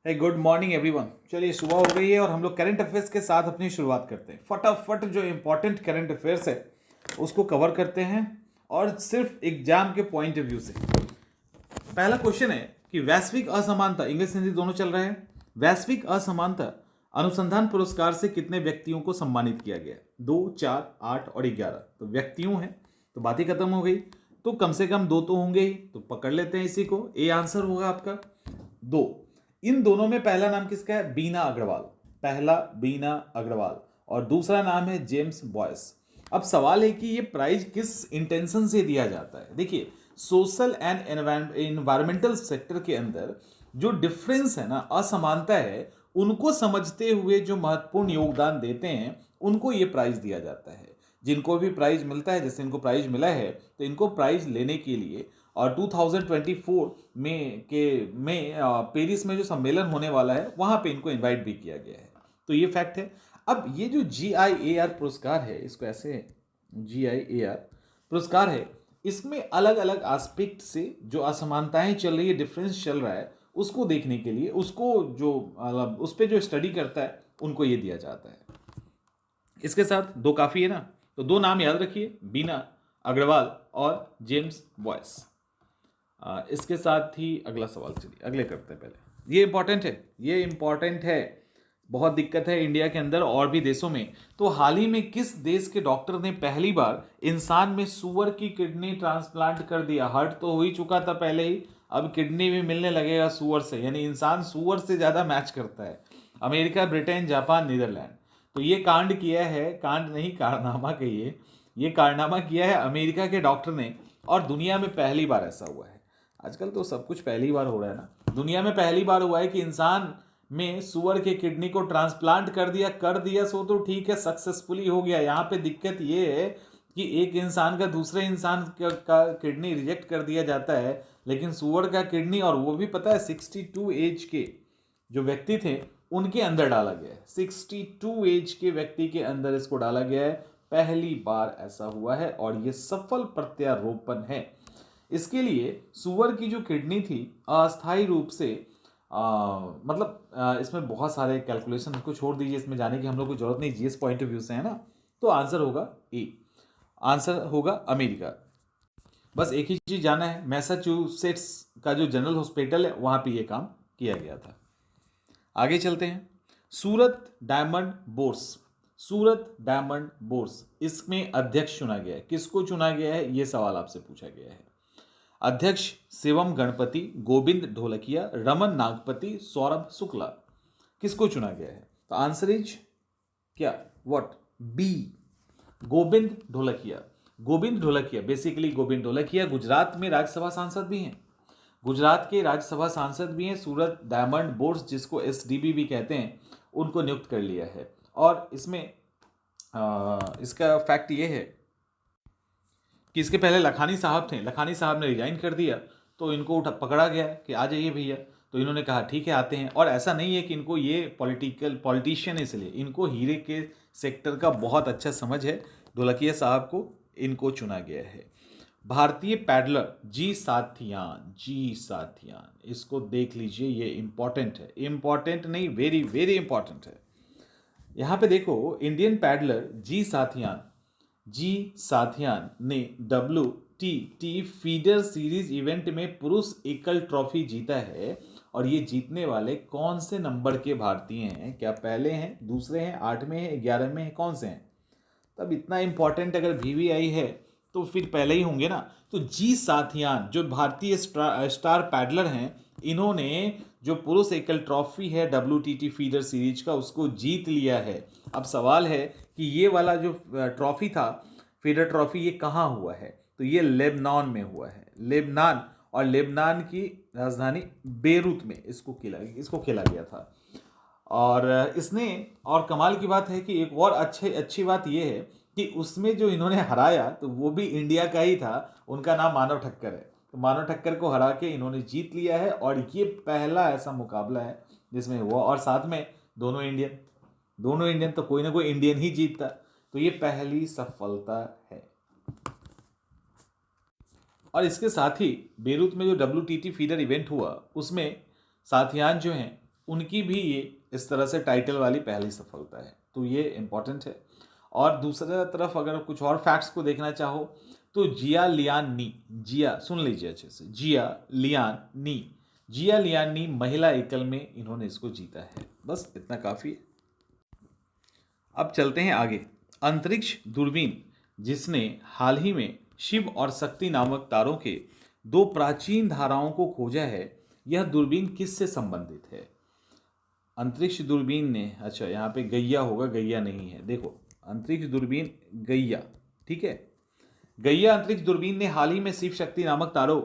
हे good morning everyone. चलिए सुबह हो गई है और हम लोग करंट अफेयर्स के साथ अपनी शुरुआत करते हैं। फटाफट जो इम्पोर्टेंट करंट अफेयर्स है उसको कवर करते हैं और सिर्फ एग्जाम के पॉइंट ऑफ व्यू से। पहला क्वेश्चन है कि वैश्विक असमानता, इंग्लिश हिंदी दोनों चल रहे हैं, वैश्विक असमानता अनुसंधान पुरस्कार से कितने व्यक्तियों को सम्मानित किया गया? 2, 4, 8 और 11। तो व्यक्तियों हैं तो बात ही खत्म हो गई, तो कम से कम 2 तो होंगे ही, तो पकड़ लेते हैं इसी को। ए आंसर होगा आपका 2। इन दोनों में पहला नाम किसका है? बीना अग्रवाल। पहला बीना अग्रवाल और दूसरा नाम है जेम्स बॉयस। अब सवाल है कि ये प्राइज किस इंटेंशन से दिया जाता है। देखिए, सोशल एंड एनवायरमेंटल सेक्टर के अंदर जो डिफरेंस है ना, असमानता है, उनको समझते हुए जो महत्वपूर्ण योगदान देते हैं उनको ये प्राइज दिया जाता है। जिनको भी प्राइज मिलता है, जैसे इनको प्राइज मिला है, तो इनको प्राइज लेने के लिए और 2024 में पेरिस में जो सम्मेलन होने वाला है वहां पे इनको इनवाइट भी किया गया है। तो ये फैक्ट है। अब ये जो GIAR पुरस्कार है, इसको ऐसे GIAR पुरस्कार है, इसमें अलग अलग एस्पेक्ट से जो असमानताएं चल रही है, डिफरेंस चल रहा है, उसको देखने के लिए, उसको जो उस पर जो स्टडी करता है उनको ये दिया जाता है। इसके साथ 2 काफ़ी है ना, तो 2 नाम याद रखिए, बीना अग्रवाल और जेम्स बॉयस। इसके साथ ही अगला सवाल, चलिए अगले करते हैं। पहले ये इंपॉर्टेंट है, ये इंपॉर्टेंट है, बहुत दिक्कत है इंडिया के अंदर और भी देशों में। तो हाल ही में किस देश के डॉक्टर ने पहली बार इंसान में सुअर की किडनी ट्रांसप्लांट कर दिया? हार्ट तो हो ही चुका था पहले ही, अब किडनी भी मिलने लगेगा सुअर से, यानी इंसान सुअर से ज़्यादा मैच करता है। America, Britain, Japan, Netherland. तो ये कांड किया है, कांड नहीं कारनामा कहिए, ये कारनामा किया है अमेरिका के डॉक्टर ने, और दुनिया में पहली बार ऐसा हुआ है। आजकल तो सब कुछ पहली बार हो रहा है ना। दुनिया में पहली बार हुआ है कि इंसान में सुअर के किडनी को ट्रांसप्लांट कर दिया सो तो ठीक है, सक्सेसफुली हो गया। यहाँ पे दिक्कत ये है कि एक इंसान का दूसरे इंसान का किडनी रिजेक्ट कर दिया जाता है, लेकिन सुअर का किडनी, और वो भी पता है 62 एज के जो व्यक्ति थे उनके अंदर डाला गया है। 62 एज के व्यक्ति के अंदर इसको डाला गया है, पहली बार ऐसा हुआ है और ये सफल प्रत्यारोपण है। इसके लिए सुअर की जो किडनी थी अस्थायी रूप से इसमें बहुत सारे कैलकुलेशन, को छोड़ दीजिए, इसमें जाने की हम लोग को जरूरत नहीं, जीएस पॉइंट ऑफ व्यू से है ना। तो आंसर होगा ए, आंसर होगा अमेरिका। बस एक ही चीज जाना है, मैसाचुसेट्स का जो जनरल हॉस्पिटल है वहां पे ये काम किया गया था। आगे चलते हैं। सूरत डायमंड बोर्स, सूरत डायमंड बोर्स, इसमें अध्यक्ष चुना गया है। किसको चुना गया है, ये सवाल आपसे पूछा गया है। अध्यक्ष शिवम गणपति, गोविंद ढोलकिया, रमन नागपति, सौरभ शुक्ला। किसको चुना गया है? तो आंसर इज क्या, what, B, Govind Dholakia. Govind Dholakia, basically Govind Dholakia Gujarat में राज्यसभा सांसद भी हैं, गुजरात के राज्यसभा सांसद भी हैं। सूरत डायमंड बोर्स, जिसको SDB भी कहते हैं, उनको नियुक्त कर लिया है। और इसमें इसका फैक्ट ये है कि इसके पहले लखानी साहब थे, लखानी साहब ने रिजाइन कर दिया, तो इनको पकड़ा गया कि आ जाइए भैया, तो इन्होंने कहा ठीक है आते हैं। और ऐसा नहीं है कि इनको ये पॉलिटिशियन, इसलिए इनको हीरे के सेक्टर का बहुत अच्छा समझ है, ढोलकिया साहब को इनको चुना गया है। भारतीय पैडलर जी साथियान, जी साथियान, इसको देख लीजिए, ये इंपॉर्टेंट है, इंपॉर्टेंट नहीं, वेरी वेरी इंपॉर्टेंट है। यहाँ पे देखो, इंडियन पैडलर जी साथियान ने WTT फीडर सीरीज इवेंट में पुरुष एकल ट्रॉफी जीता है। और ये जीतने वाले कौन से नंबर के भारतीय हैं? क्या पहले हैं, दूसरे हैं, 8 में हैं, 11 में हैं, कौन से हैं? तब इतना इंपॉर्टेंट अगर VVI है तो फिर पहले ही होंगे ना। तो जी साथियान जो भारतीय स्टार पैडलर हैं, इन्होंने जो पुरुष एकल ट्रॉफी है WTT फीडर सीरीज का, उसको जीत लिया है। अब सवाल है कि ये वाला जो ट्रॉफी था, फीडर ट्रॉफी, ये कहाँ हुआ है? तो ये लेबनान में हुआ है, लेबनान, और लेबनान की राजधानी बेरूत में इसको खेला गया था। और इसने, और कमाल की बात है कि एक और अच्छी बात यह है कि उसमें जो इन्होंने हराया तो वो भी इंडिया का ही था, उनका नाम मानव ठक्कर है। तो मानव ठक्कर को हरा के इन्होंने जीत लिया है, और ये पहला ऐसा मुकाबला है जिसमें हुआ, और साथ में दोनों इंडियन, तो कोई ना कोई इंडियन ही जीतता। तो ये पहली सफलता है। और इसके साथ ही बेरूत में जो WTT फीडर इवेंट हुआ, उसमें साथियान जो हैं उनकी भी ये इस तरह से टाइटल वाली पहली सफलता है, तो ये इम्पॉर्टेंट है। और दूसरा तरफ अगर कुछ और फैक्ट्स को देखना चाहो तो जिया लियान नी, जिया सुन लीजिए अच्छे से, जिया लियान नी महिला एकल में इन्होंने इसको जीता है। बस इतना काफ़ी है। अब चलते हैं आगे। अंतरिक्ष दूरबीन जिसने हाल ही में शिव और शक्ति नामक तारों के दो प्राचीन धाराओं को खोजा है, यह दूरबीन किससे संबंधित है? अंतरिक्ष दूरबीन ने, अच्छा यहाँ पे गैया होगा, गैया नहीं है, देखो अंतरिक्ष दूरबीन गैया, ठीक है, गैया अंतरिक्ष दूरबीन ने हाल ही में शिव शक्ति नामक तारों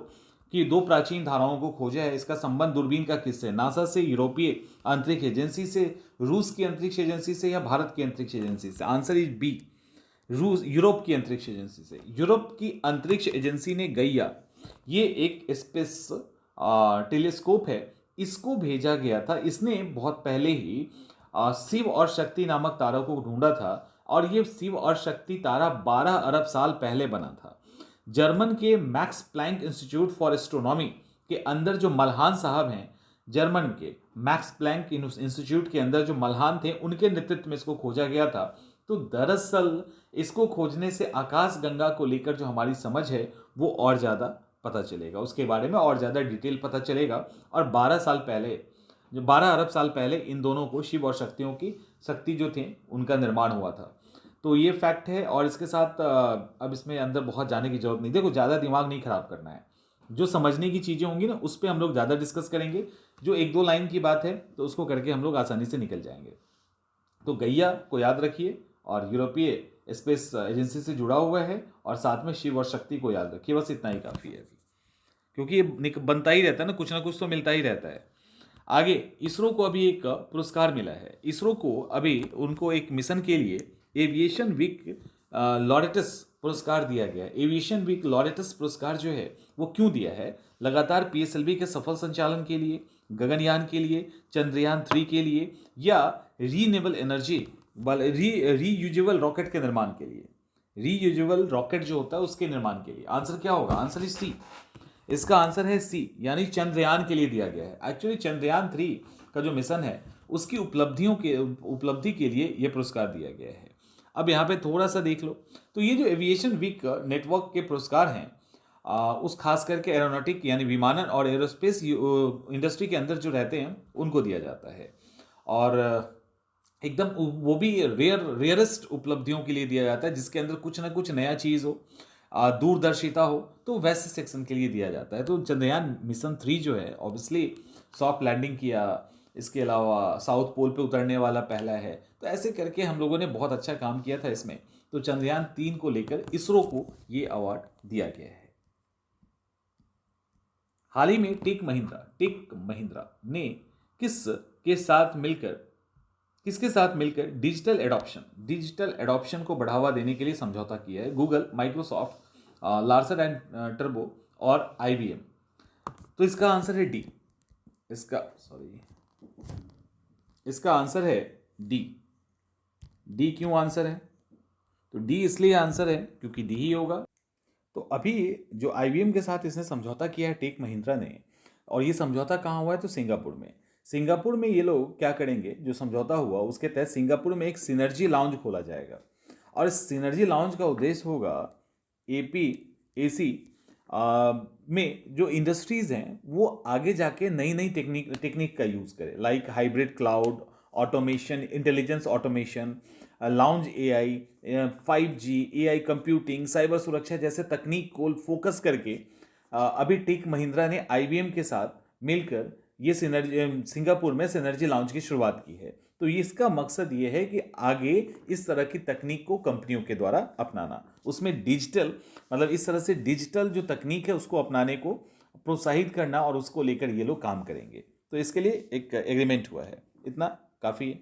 की दो प्राचीन धाराओं को खोजा है। इसका संबंध दूरबीन का किससे? नासा से, यूरोपीय अंतरिक्ष एजेंसी से, रूस की अंतरिक्ष एजेंसी से या भारत की अंतरिक्ष एजेंसी से? आंसर इज बी, रूस, यूरोप की अंतरिक्ष एजेंसी से। यूरोप की अंतरिक्ष एजेंसी ने गैया, ये एक स्पेस टेलीस्कोप है, इसको भेजा गया था। इसने बहुत पहले ही शिव और शक्ति नामक तारा को ढूंढा था और ये शिव और शक्ति तारा 12 अरब साल पहले बना था। जर्मन के Max Planck institute for astronomy के अंदर जो मल्हान साहब हैं, जर्मन के मैक्स प्लैंक इंस्टीट्यूट के अंदर जो मल्हान थे, उनके नेतृत्व में इसको खोजा गया था। तो दरअसल इसको खोजने से आकाश गंगा को लेकर जो हमारी समझ है वो और ज़्यादा पता चलेगा, उसके बारे में और ज़्यादा डिटेल पता चलेगा। और 12 साल पहले, जो 12 अरब साल पहले इन दोनों को, शिव और शक्तियों की, शक्ति जो थे उनका निर्माण हुआ था। तो ये फैक्ट है। और इसके साथ अब इसमें अंदर बहुत जाने की जरूरत नहीं, देखो ज़्यादा दिमाग नहीं खराब करना है, जो समझने की चीज़ें होंगी ना उस पर हम लोग ज़्यादा डिस्कस करेंगे। जो एक दो लाइन की बात है तो उसको करके हम लोग आसानी से निकल जाएंगे। तो गैया को याद रखिए और यूरोपीय स्पेस एजेंसी से जुड़ा हुआ है, और साथ में शिव और शक्ति को याद रखिए। बस इतना ही काफ़ी है अभी, क्योंकि ये बनता ही रहता है ना कुछ तो मिलता ही रहता है। आगे इसरो को अभी एक पुरस्कार मिला है। इसरो को अभी उनको एक मिशन के लिए एविएशन वीक लॉरेटस पुरस्कार दिया गया है। एविएशन वीक लॉरेटस पुरस्कार जो है वो क्यों दिया है? लगातार पीएसएलवी के सफल संचालन के लिए, गगनयान के लिए, चंद्रयान 3 के लिए, या रीनेबल एनर्जी रीयूजेबल रॉकेट के निर्माण के लिए, रीयूजेबल रॉकेट जो होता है उसके निर्माण के लिए। आंसर क्या होगा? आंसर इज सी, इसका आंसर है सी, यानी चंद्रयान के लिए दिया गया है। एक्चुअली चंद्रयान 3 का जो मिशन है उसकी उपलब्धि के लिए यह पुरस्कार दिया गया है। अब यहाँ पे थोड़ा सा देख लो, तो ये जो एविएशन वीक नेटवर्क के पुरस्कार हैं उस खास करके एरोनॉटिक यानी विमानन और एरोस्पेस इंडस्ट्री के अंदर जो रहते हैं उनको दिया जाता है। और एकदम वो भी रेयरेस्ट उपलब्धियों के लिए दिया जाता है, जिसके अंदर कुछ ना कुछ नया चीज़ हो, दूरदर्शिता हो, तो वैसे सेक्शन के लिए दिया जाता है। तो चंद्रयान मिशन 3 जो है ऑब्वियसली सॉफ्ट लैंडिंग किया, इसके अलावा साउथ पोल पे उतरने वाला पहला है। तो ऐसे करके हम लोगों ने बहुत अच्छा काम किया था इसमें। तो चंद्रयान 3 को लेकर इसरो को ये अवार्ड दिया गया है। हाल ही में टेक महिंद्रा ने किसके साथ मिलकर डिजिटल एडॉप्शन को बढ़ावा देने के लिए समझौता किया है? Google, Microsoft, Larsen and turbo और IBM। तो इसका आंसर है डी, इसका आंसर है डी। क्यों आंसर है? तो डी इसलिए आंसर है क्योंकि डी ही होगा। तो अभी जो IBM के साथ इसने समझौता किया है टेक महिंद्रा ने, और ये समझौता कहाँ हुआ है? तो सिंगापुर में ये लोग क्या करेंगे, जो समझौता हुआ उसके तहत सिंगापुर में एक सिनर्जी लाउंज खोला जाएगा। और इस सिनर्जी लाउंज का उद्देश्य होगा APAC में जो इंडस्ट्रीज़ हैं वो आगे जाके नई टेक्निक का यूज़ करें, like hybrid cloud, automation, intelligence automation, lounge AI, 5G, AI computing, cyber सुरक्षा जैसे तकनीक को फोकस करके अभी टेक महिंद्रा ने IBM के साथ मिलकर ये सिंगापुर में सिनर्जी लाउंज की शुरुआत की है। तो इसका मकसद ये है कि आगे इस तरह की तकनीक को कंपनियों के द्वारा अपनाना, उसमें डिजिटल, मतलब इस तरह से डिजिटल जो तकनीक है उसको अपनाने को प्रोत्साहित करना, और उसको लेकर ये लोग काम करेंगे। तो इसके लिए एक एग्रीमेंट हुआ है, इतना काफ़ी है।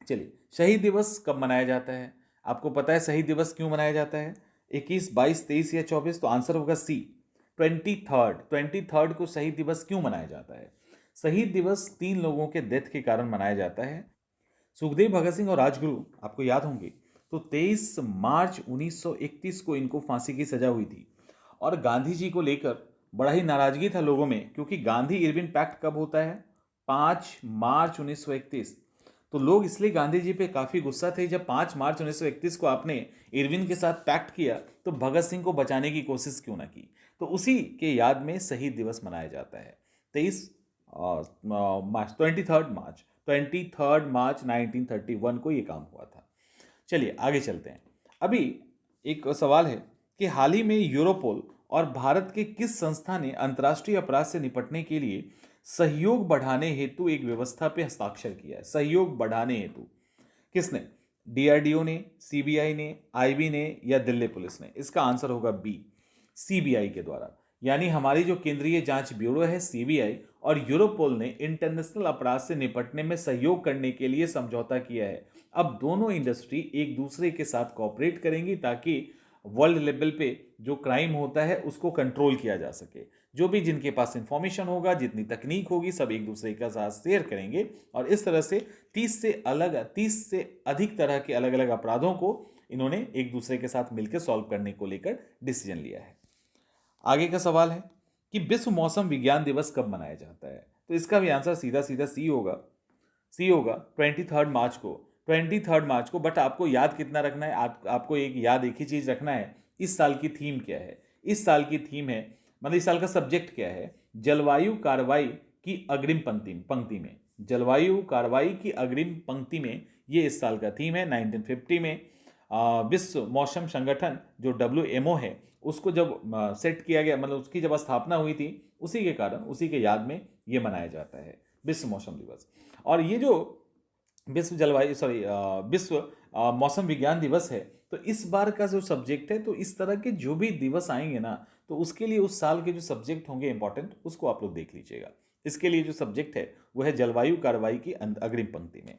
चलिए, शहीद दिवस कब मनाया जाता है? आपको पता है शहीद दिवस क्यों मनाया जाता है? 21, 22, 23 या 24? तो आंसर होगा सी, 23 को शहीद दिवस क्यों मनाया जाता है? शहीद दिवस 3 लोगों के डेथ के कारण मनाया जाता है। सुखदेव, भगत सिंह और राजगुरु, आपको याद होंगे। तो 23 मार्च 1931 को इनको फांसी की सजा हुई थी। और गांधी जी को लेकर बड़ा ही नाराजगी था लोगों में, क्योंकि गांधी इरविन पैक्ट कब होता है? 5 मार्च 1931। तो लोग इसलिए गांधी जी पे काफ़ी गुस्सा थे। जब 5 मार्च 1931 को आपने इरविन के साथ पैक्ट किया तो भगत सिंह को बचाने की कोशिश क्यों ना की। तो उसी के याद में शहीद दिवस मनाया जाता है 23 मार्च, 23 मार्च 1931 को ये काम हुआ था। चलिए आगे चलते हैं। अभी एक सवाल है कि हाल ही में यूरोपोल और भारत के किस संस्था ने अंतर्राष्ट्रीय अपराध से निपटने के लिए सहयोग बढ़ाने हेतु एक व्यवस्था पे हस्ताक्षर किया है। सहयोग बढ़ाने हेतु किसने? डीआरडीओ ने, सीबीआई ने, आईबी ने या दिल्ली पुलिस ने? इसका आंसर होगा बी, सीबीआई के द्वारा। यानी हमारी जो केंद्रीय जांच ब्यूरो है सीबीआई और यूरोपोल ने इंटरनेशनल अपराध से निपटने में सहयोग करने के लिए समझौता किया है। अब दोनों इंडस्ट्री एक दूसरे के साथ कोऑपरेट करेंगी ताकि वर्ल्ड लेवल पे जो क्राइम होता है उसको कंट्रोल किया जा सके। जो भी जिनके पास इंफॉर्मेशन होगा, जितनी तकनीक होगी, सब एक दूसरे के साथ शेयर करेंगे और इस तरह से 30 से अधिक तरह के अलग अलग अपराधों को इन्होंने एक दूसरे के साथ मिलकर सॉल्व करने को लेकर डिसीजन लिया है। आगे का सवाल है कि विश्व मौसम विज्ञान दिवस कब मनाया जाता है? तो इसका भी आंसर सीधा सीधा सी होगा। 23 मार्च को, 23 मार्च को। बट आपको याद कितना रखना है? आपको एक ही चीज रखना है, इस साल की थीम क्या है। इस साल की थीम है, मतलब इस साल का सब्जेक्ट क्या है? जलवायु कार्रवाई की अग्रिम पंक्ति में, जलवायु कार्रवाई की अग्रिम पंक्ति में, ये इस साल का थीम है। 1950 में विश्व मौसम संगठन जो WMO है उसको जब सेट किया गया, मतलब उसकी जब स्थापना हुई थी, उसी के कारण, उसी के याद में ये मनाया जाता है विश्व मौसम दिवस। और ये जो विश्व मौसम विज्ञान दिवस है, तो इस बार का जो सब्जेक्ट है, तो इस तरह के जो भी दिवस आएंगे ना, तो उसके लिए उस साल के जो सब्जेक्ट होंगे इंपॉर्टेंट, उसको आप लोग देख लीजिएगा। इसके लिए जो सब्जेक्ट है वो है जलवायु कार्रवाई की अग्रिम पंक्ति में।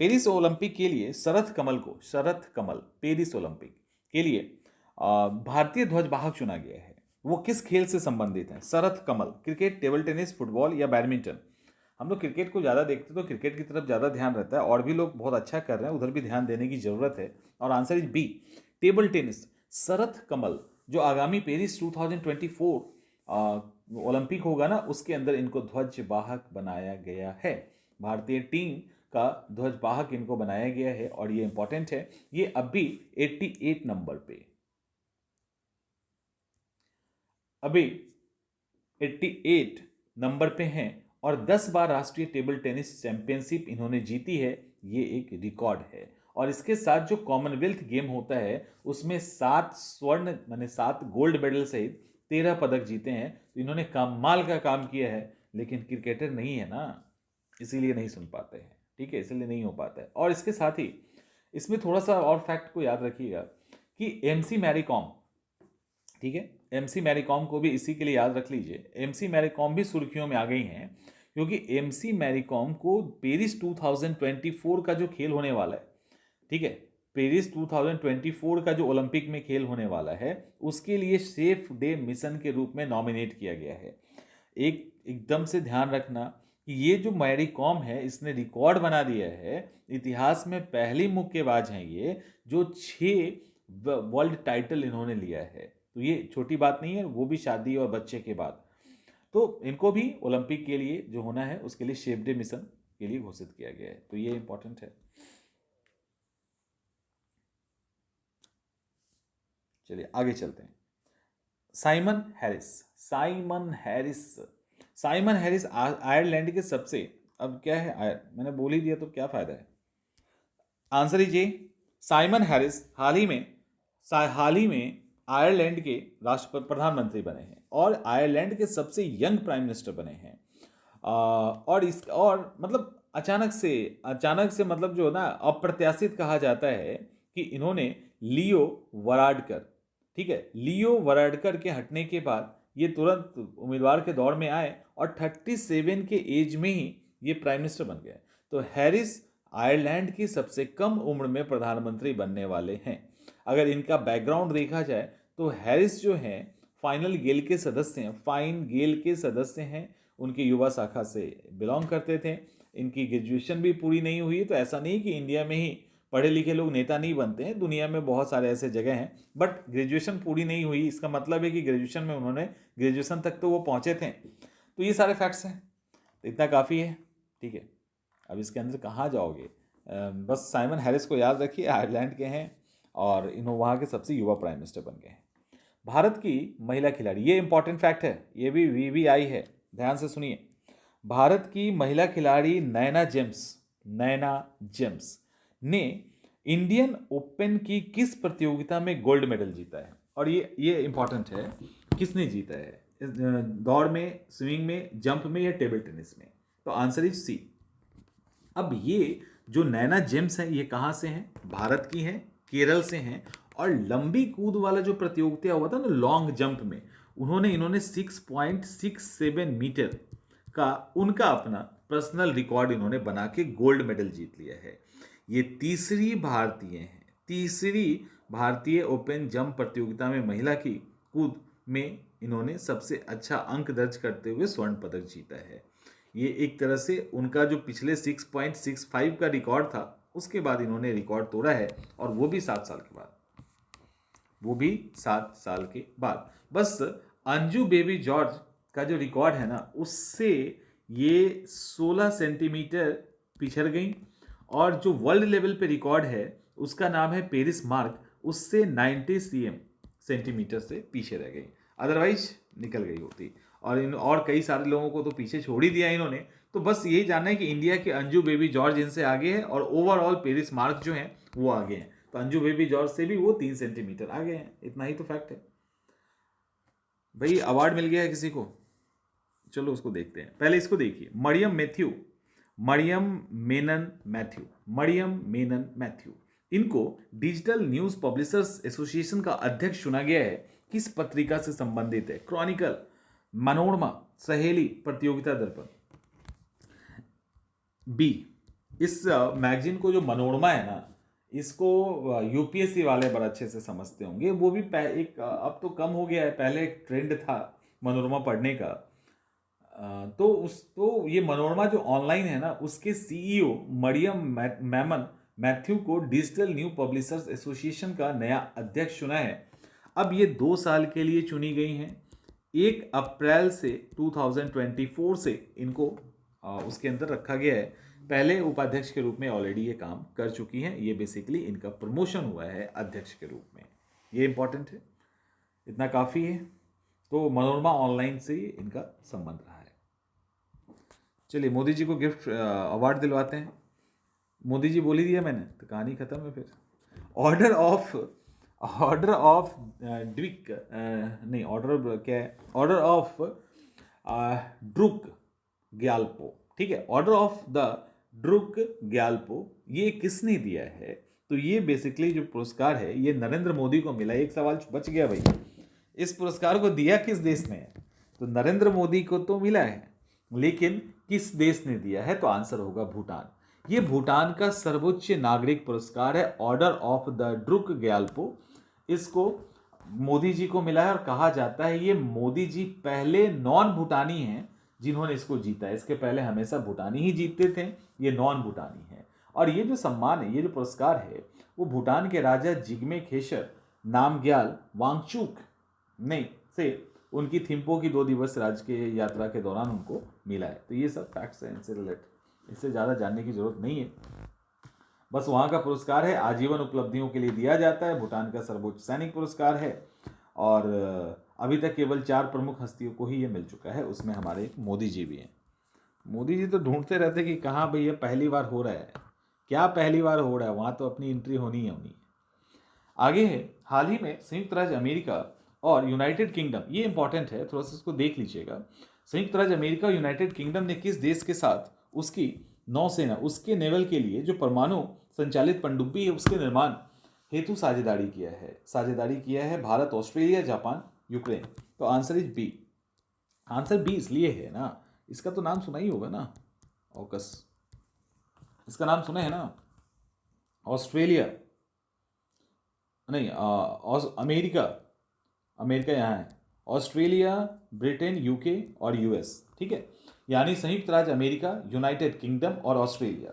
पेरिस ओलंपिक के लिए शरद कमल पेरिस ओलंपिक के लिए भारतीय ध्वजवाहक चुना गया है। वो किस खेल से संबंधित है? शरद कमल, क्रिकेट, टेबल टेनिस, फुटबॉल या बैडमिंटन? हम लोग क्रिकेट को ज़्यादा देखते तो क्रिकेट की तरफ ज़्यादा ध्यान रहता है, और भी लोग बहुत अच्छा कर रहे हैं, उधर भी ध्यान देने की जरूरत है। और answer is B, table tennis. Sharath Kamal जो आगामी पेरिस 2024 ओलंपिक होगा ना, उसके अंदर इनको ध्वजवाहक बनाया गया है। भारतीय टीम का ध्वजवाहक इनको बनाया गया है और ये इंपॉर्टेंट है। ये अभी 88 नंबर पे, अभी 88 नंबर पे हैं और 10 बार राष्ट्रीय टेबल टेनिस चैंपियनशिप इन्होंने जीती है। ये एक रिकॉर्ड है। और इसके साथ जो कॉमनवेल्थ गेम होता है उसमें 7 स्वर्ण माने 7 गोल्ड मेडल सहित 13 पदक जीते हैं। तो इन्होंने कमाल का काम किया है, लेकिन क्रिकेटर नहीं है ना, इसीलिए नहीं सुन पाते हैं। ठीक है, इसलिए नहीं हो पाता है। और इसके साथ ही इसमें थोड़ा सा और फैक्ट को याद रखिएगा कि MC मैरी कॉम, ठीक है, MC मैरी कॉम को भी इसी के लिए याद रख लीजिए। MC मैरी कॉम भी सुर्खियों में आ गई हैं क्योंकि MC मैरी कॉम को पेरिस 2024 का जो खेल होने वाला है, ठीक है, पेरिस 2024 का जो ओलंपिक में खेल होने वाला है, उसके लिए सेफ डे मिशन के रूप में नॉमिनेट किया गया है। एकदम से ध्यान रखना कि ये जो मैरी कॉम है, इसने रिकॉर्ड बना दिया है, इतिहास में पहली मुक्केबाज हैं ये जो 6 वर्ल्ड टाइटल इन्होंने लिया है। तो ये छोटी बात नहीं है, वो भी शादी और बच्चे के बाद। तो इनको भी ओलंपिक के लिए जो होना है उसके लिए सेफ डे मिशन के लिए घोषित किया गया है। तो ये इंपॉर्टेंट है। चलिए आगे चलते हैं। साइमन हैरिस आयरलैंड के सबसे, अब क्या है, मैंने बोल ही दिया तो क्या फायदा है। Answer is A, Simon Harris हाल ही में आयरलैंड के प्रधानमंत्री बने हैं और आयरलैंड के सबसे यंग प्राइम मिनिस्टर बने हैं। और मतलब अचानक से मतलब जो ना अप्रत्याशित कहा जाता है कि इन्होंने लियो वराडकर, ठीक है, लियो वराडकर के हटने के बाद ये तुरंत उम्मीदवार के दौर में आए और 37 के एज में ही ये प्राइम मिनिस्टर बन गए। तो हैरिस आयरलैंड की सबसे कम उम्र में प्रधानमंत्री बनने वाले हैं। अगर इनका बैकग्राउंड देखा जाए तो हैरिस जो हैं फाइन गेल के सदस्य हैं। उनकी युवा शाखा से बिलोंग करते थे। इनकी ग्रेजुएशन भी पूरी नहीं हुई। तो ऐसा नहीं कि इंडिया में ही पढ़े लिखे लोग नेता नहीं बनते हैं, दुनिया में बहुत सारे ऐसे जगह हैं, बट ग्रेजुएशन पूरी नहीं हुई इसका मतलब है कि ग्रेजुएशन तक तो वो पहुंचे थे। तो ये सारे फैक्ट्स हैं। तो इतना काफ़ी है, ठीक है। अब इसके अंदर कहाँ जाओगे, बस साइमन हैरिस को याद रखिए, आयरलैंड के हैं और इन्हों वहाँ के सबसे युवा प्राइम मिनिस्टर बन गए हैं। भारत की महिला खिलाड़ी, ये इंपॉर्टेंट फैक्ट है, ये भी वीवीआई है, ध्यान से सुनिए। भारत की महिला खिलाड़ी नैना जेम्स ने इंडियन ओपन की किस प्रतियोगिता में गोल्ड मेडल जीता है? और ये इंपॉर्टेंट है, किसने जीता है? दौड़ में, स्विमिंग में, जंप में या टेबल टेनिस में? तो आंसर इज सी। अब ये जो नैना जेम्स है ये कहाँ से हैं? भारत की हैं, केरल से हैं। और लंबी कूद वाला जो प्रतियोगिता हुआ था ना लॉन्ग जंप में, इन्होंने 6.67 मीटर का उनका अपना पर्सनल रिकॉर्ड इन्होंने बना के गोल्ड मेडल जीत लिया है। ये तीसरी भारतीय ओपन जंप प्रतियोगिता में महिला की कूद में इन्होंने सबसे अच्छा अंक दर्ज करते हुए स्वर्ण पदक जीता है। ये एक तरह से उनका जो पिछले 6.65 का रिकॉर्ड था उसके बाद इन्होंने रिकॉर्ड तोड़ा है, और वो भी 7 साल के बाद। बस अंजू बेबी जॉर्ज का जो रिकॉर्ड है ना उससे ये 16 सेंटीमीटर पिछड़ गई, और जो वर्ल्ड लेवल पे रिकॉर्ड है उसका नाम है पेरिस मार्क, उससे 90 सेंटीमीटर से पीछे रह गई, अदरवाइज निकल गई होती। और कई सारे लोगों को तो पीछे छोड़ ही दिया इन्होंने। तो बस यही जानना है कि इंडिया के अंजू बेबी जॉर्ज इनसे आगे है, और ओवरऑल पेरिस मार्क जो है वो आगे हैं। तो अंजू बेबी जॉर्ज से भी वो 3 सेंटीमीटर आगे हैं, इतना ही तो फैक्ट है भाई। अवार्ड मिल गया है किसी को, चलो उसको देखते हैं। पहले इसको देखिए, मरियम मेनन मैथ्यू, इनको डिजिटल न्यूज पब्लिशर्स एसोसिएशन का अध्यक्ष चुना गया है। किस पत्रिका से संबंधित है? क्रॉनिकल, मनोरमा, सहेली, प्रतियोगिता दर्पण। बी, इस मैगजीन को जो मनोरमा है ना, इसको यूपीएससी वाले बड़ा अच्छे से समझते होंगे। वो भी अब तो कम हो गया है, पहले एक ट्रेंड था मनोरमा पढ़ने का। तो ये मनोरमा जो ऑनलाइन है ना उसके सीईओ मरियम मेमन मैथ्यू को डिजिटल न्यू पब्लिशर्स एसोसिएशन का नया अध्यक्ष चुना है। अब ये 2 साल के लिए चुनी गई हैं। 1 अप्रैल से 2024 से इनको उसके अंदर रखा गया है। पहले उपाध्यक्ष के रूप में ऑलरेडी ये काम कर चुकी हैं। ये बेसिकली इनका प्रमोशन हुआ है अध्यक्ष के रूप में। ये इंपॉर्टेंट है, इतना काफ़ी है। तो मनोरमा ऑनलाइन से इनका संबंध रहा है। चलिए मोदी जी को गिफ्ट अवार्ड दिलवाते हैं। मोदी जी बोल ही दिया मैंने तो कहानी खत्म है फिर। ऑर्डर ऑफ ड्रुक ग्याल्पो, ठीक है, order of the Druk Gyalpo, ये किसने दिया है? तो ये बेसिकली जो पुरस्कार है ये नरेंद्र मोदी को मिला। एक सवाल बच गया भाई, इस पुरस्कार को दिया किस देश ने? तो नरेंद्र मोदी को तो मिला है, लेकिन किस देश ने दिया है? तो आंसर होगा भूटान। ये भूटान का सर्वोच्च नागरिक पुरस्कार है, order of the Druk Gyalpo. इसको मोदी जी को मिला है, और कहा जाता है ये मोदी जी पहले नॉन भूटानी हैं जिन्होंने इसको जीता है। इसके पहले हमेशा भूटानी ही जीतते थे, ये नॉन भूटानी है। और ये जो सम्मान है, ये जो पुरस्कार है, वो भूटान के राजा जिग्मे खेसर नामग्याल वांगचुक ने से उनकी थिम्पो की 2 दिवस राजकीय यात्रा के दौरान उनको मिला है। तो ये सब फैक्ट्स हैं इनसे रिलेटेड, इससे ज़्यादा जानने की जरूरत नहीं है। बस वहाँ का पुरस्कार है, आजीवन उपलब्धियों के लिए दिया जाता है। भूटान का सर्वोच्च सैनिक पुरस्कार है, और अभी तक केवल 4 प्रमुख हस्तियों को ही ये मिल चुका है, उसमें हमारे मोदी जी भी हैं। मोदी जी तो ढूंढते रहते कि कहाँ भैया पहली बार हो रहा है, क्या पहली बार हो रहा है, वहाँ तो अपनी एंट्री होनी है। आगे है, हाल ही में संयुक्त राज्य अमेरिका और यूनाइटेड किंगडम, ये इंपॉर्टेंट है, थोड़ा सा इसको देख लीजिएगा। संयुक्त राज्य अमेरिका और यूनाइटेड किंगडम ने किस देश के साथ उसकी नौसेना, उसके नेवल के लिए जो परमाणु संचालित पनडुब्बी है उसके निर्माण हेतु साझेदारी किया है? Bharat, Australia, Japan, Ukraine. तो answer is B. Answer B इसलिए है ना, इसका तो नाम सुना ही होगा ना, ऑकस, इसका नाम सुना है ना। ऑस्ट्रेलिया नहीं, अमेरिका यहाँ है, ऑस्ट्रेलिया, ब्रिटेन, यूके और यूएस, ठीक है, यानी संयुक्त राज्य अमेरिका, यूनाइटेड किंगडम और ऑस्ट्रेलिया।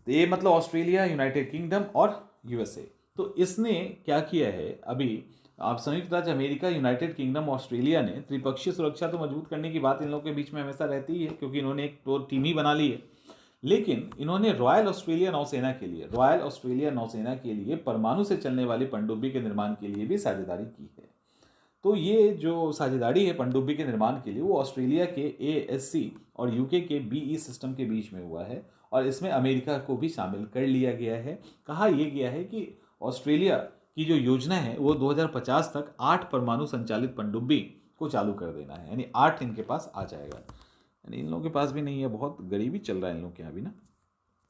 तो ये मतलब ऑस्ट्रेलिया, यूनाइटेड किंगडम और यूएसए। तो इसने क्या किया है, अभी आप संयुक्त राज्य अमेरिका, यूनाइटेड किंगडम, ऑस्ट्रेलिया ने त्रिपक्षीय सुरक्षा तो मजबूत करने की बात इन लोगों के बीच में हमेशा रहती ही है, क्योंकि इन्होंने एक तो टीम ही बना ली है। लेकिन इन्होंने रॉयल ऑस्ट्रेलिया नौसेना के लिए परमाणु से चलने वाली पनडुब्बी के निर्माण के लिए भी साझेदारी की है। तो ये जो साझेदारी है पनडुब्बी के निर्माण के लिए, वो ऑस्ट्रेलिया के ASC और यूके के BE सिस्टम के बीच में हुआ है, और इसमें अमेरिका को भी शामिल कर लिया गया है। कहा यह गया है कि ऑस्ट्रेलिया की जो योजना है वो 2050 तक 8 परमाणु संचालित पनडुब्बी को चालू कर देना है, यानी 8 इनके पास आ जाएगा। यानी इन लोगों के पास भी नहीं है, बहुत गरीबी चल रहा है इन लोगों के यहाँ भी ना,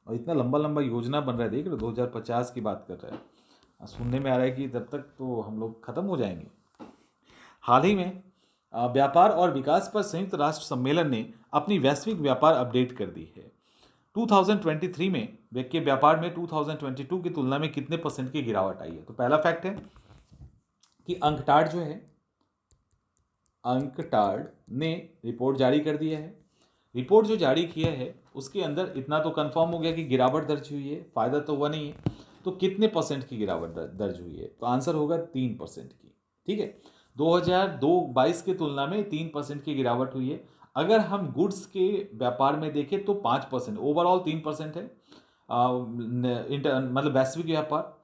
और इतना लंबा लंबा योजना बन रहा है, देख रहे 2050 की बात कर रहा है। सुनने में आ रहा है कि तब तक तो हम लोग खत्म हो जाएंगे। हाल ही में व्यापार और विकास पर संयुक्त राष्ट्र सम्मेलन ने अपनी वैश्विक व्यापार अपडेट कर दी है। 2023 में के व्यापार में 2022 की तुलना में कितने % की गिरावट आई है। तो पहला फैक्ट है कि अंकटाड ने रिपोर्ट जारी कर दिया है। रिपोर्ट जो जारी किया है उसके अंदर इतना तो कंफर्म हो गया कि गिरावट दर्ज हुई है, फायदा तो हुआ नहीं है। तो कितने % की गिरावट दर्ज हुई है, तो आंसर होगा 3% की। ठीक है, 2022 की तुलना में 3% की गिरावट हुई है। अगर हम गुड्स के व्यापार में देखें तो 5%, ओवरऑल 3% है, मतलब वैश्विक व्यापार।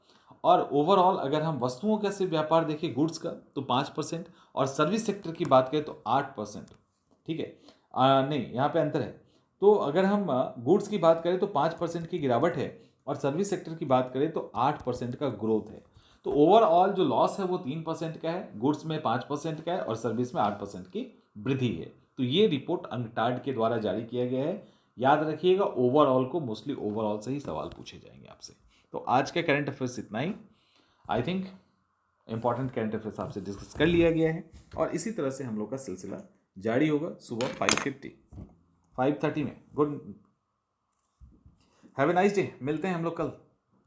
और ओवरऑल अगर हम वस्तुओं का सिर्फ व्यापार देखें गुड्स का तो 5%, और सर्विस सेक्टर की बात करें तो 8%। ठीक है, नहीं यहाँ पे अंतर है। तो अगर हम गुड्स की बात करें तो 5% की गिरावट है, और सर्विस सेक्टर की बात करें तो 8% का ग्रोथ है। तो ओवरऑल जो लॉस है वो 3% का है, गुड्स में 5% का है, और सर्विस में 8% की वृद्धि है। तो ये रिपोर्ट अंकटाड के द्वारा जारी किया गया है। याद रखिएगा, ओवरऑल को मोस्टली ओवरऑल से ही सवाल पूछे जाएंगे आपसे। तो आज के करंट अफेयर्स इतना ही। I think important current affairs आपसे डिस्कस कर लिया गया है, और इसी तरह से हम लोग का सिलसिला जारी होगा सुबह 5:30 में। Good, have a nice day. मिलते हैं हम लोग कल।